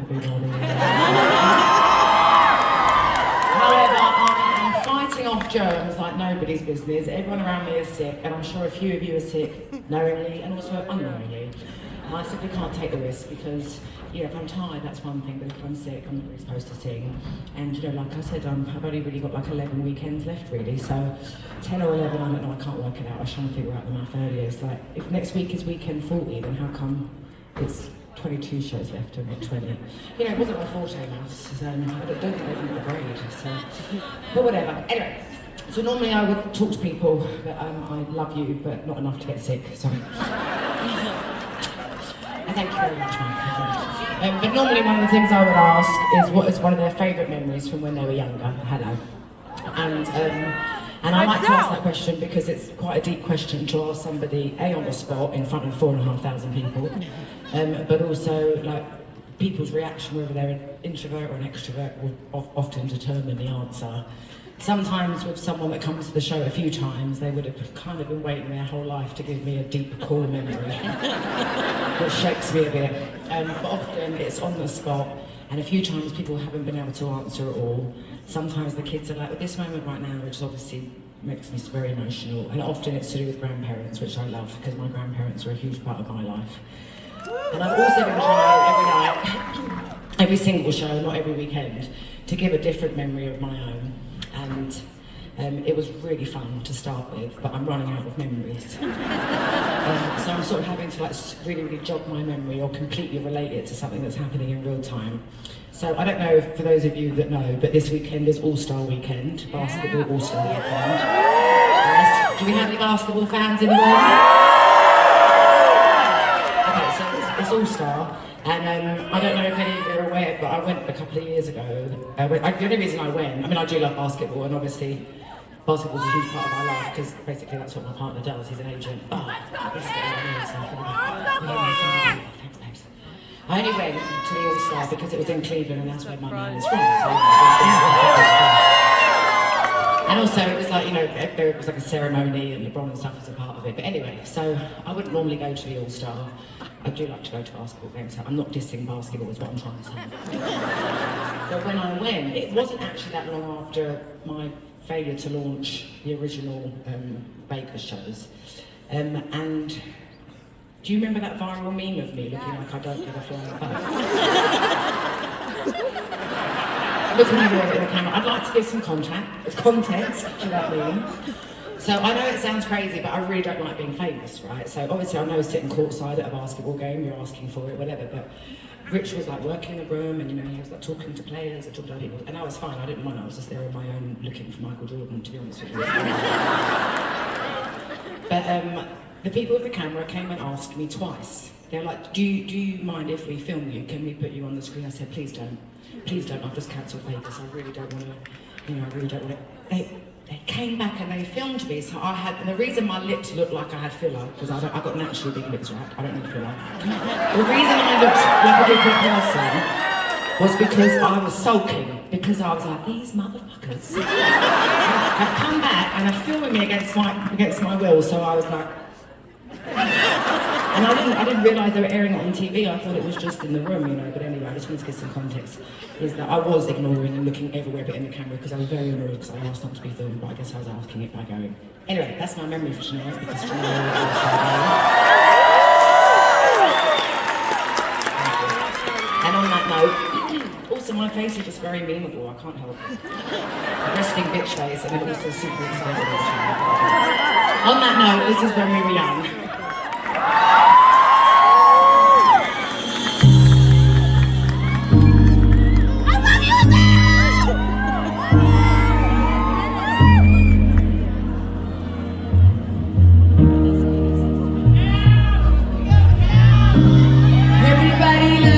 everybody. However, I am fighting off germs like nobody's business. Everyone around me is sick, and I'm sure a few of you are sick, knowingly and also unknowingly. And I simply can't take the risk because, you know, if I'm tired, that's one thing, but if I'm sick, I'm not really supposed to sing. And, you know, like I said, I've only really got like 11 weekends left, really. So 10 or 11, I don't know, I can't work it out. I was trying to figure out the math earlier. It's like, if next week is weekend 40, then how come it's 22 shows left and not 20? You know, it wasn't my forte maths, so I don't think they did the grade, so. But whatever. Anyway, so normally I would talk to people that I love you, but not enough to get sick, sorry. Thank you very much, Mike. But normally one of the things I would ask is what is one of their favourite memories from when they were younger. Hello. And I like to ask that question because it's quite a deep question to ask somebody, A, on the spot in front of 4,500 people, but also like people's reaction, whether they're an introvert or an extrovert, will often determine the answer. Sometimes with someone that comes to the show a few times, they would have kind of been waiting their whole life to give me a deep core memory, which shakes me a bit. But often it's on the spot, and a few times people haven't been able to answer at all. Sometimes the kids are like, at this moment right now, which obviously makes me very emotional, and often it's to do with grandparents, which I love, because my grandparents were a huge part of my life. And I've also been trying every night, every single show, not every weekend, to give a different memory of my own. And it was really fun to start with, but I'm running out of memories. So I'm sort of having to like really jog my memory or completely relate it to something that's happening in real time. So I don't know if, for those of you that know, but this weekend is All-Star Weekend, basketball All-Star Weekend. Yes. Do we have any basketball fans in the room? Okay, so it's All-Star. And I don't know if any of you are aware, but I went a couple of years ago. The only reason I went, I mean, I do love basketball, and obviously basketball's a huge part of my life, because basically that's what my partner does, he's an agent. Oh, let's get Thanks, babes. I only went to the All-Star because it was in Cleveland, and that's where my man is from. And also, it was like, you know, there was like a ceremony, and LeBron and stuff was a part of it. But anyway, so I wouldn't normally go to the All-Star. I do like to go to basketball games, so I'm not dissing basketball is what I'm trying to say. But when I went, it wasn't actually that long after my failure to launch the original Baker shows. And do you remember that viral meme of me looking like I don't give a flying fuck? Looking at the camera, I'd like to give some context to that meme. So I know it sounds crazy, but I really don't like being famous, right? So obviously I know sitting courtside at a basketball game, you're asking for it, whatever, but Rich was like working in the room, and you know, he was like talking to players and talking to people, and I was fine, I didn't mind, I was just there on my own looking for Michael Jordan, to be honest with you. But the people with the camera came and asked me twice. They're like, do you mind if we film you? Can we put you on the screen? I said, please don't, I've just cancelled Vegas, I really don't want to, you know, I really don't want to. They came back and they filmed me, so and the reason my lips looked like I had filler, because I got naturally big lips, right? I don't need filler. The reason I looked like a different person was because I was sulking, because I was like, these motherfuckers have come back and are filming me against my will, so I was like, and I didn't realise they were airing it on TV, I thought it was just in the room, you know, but anyway, I just wanted to give some context, is that I was ignoring and looking everywhere but in the camera, because I was very annoyed because I asked not to be filmed, but I guess I was asking it by going. Anyway, that's my memory for tonight, because and on that note, also my face is just very memeable, I can't help it. Resting bitch face, and then also super excited. On that note, this is when we were young.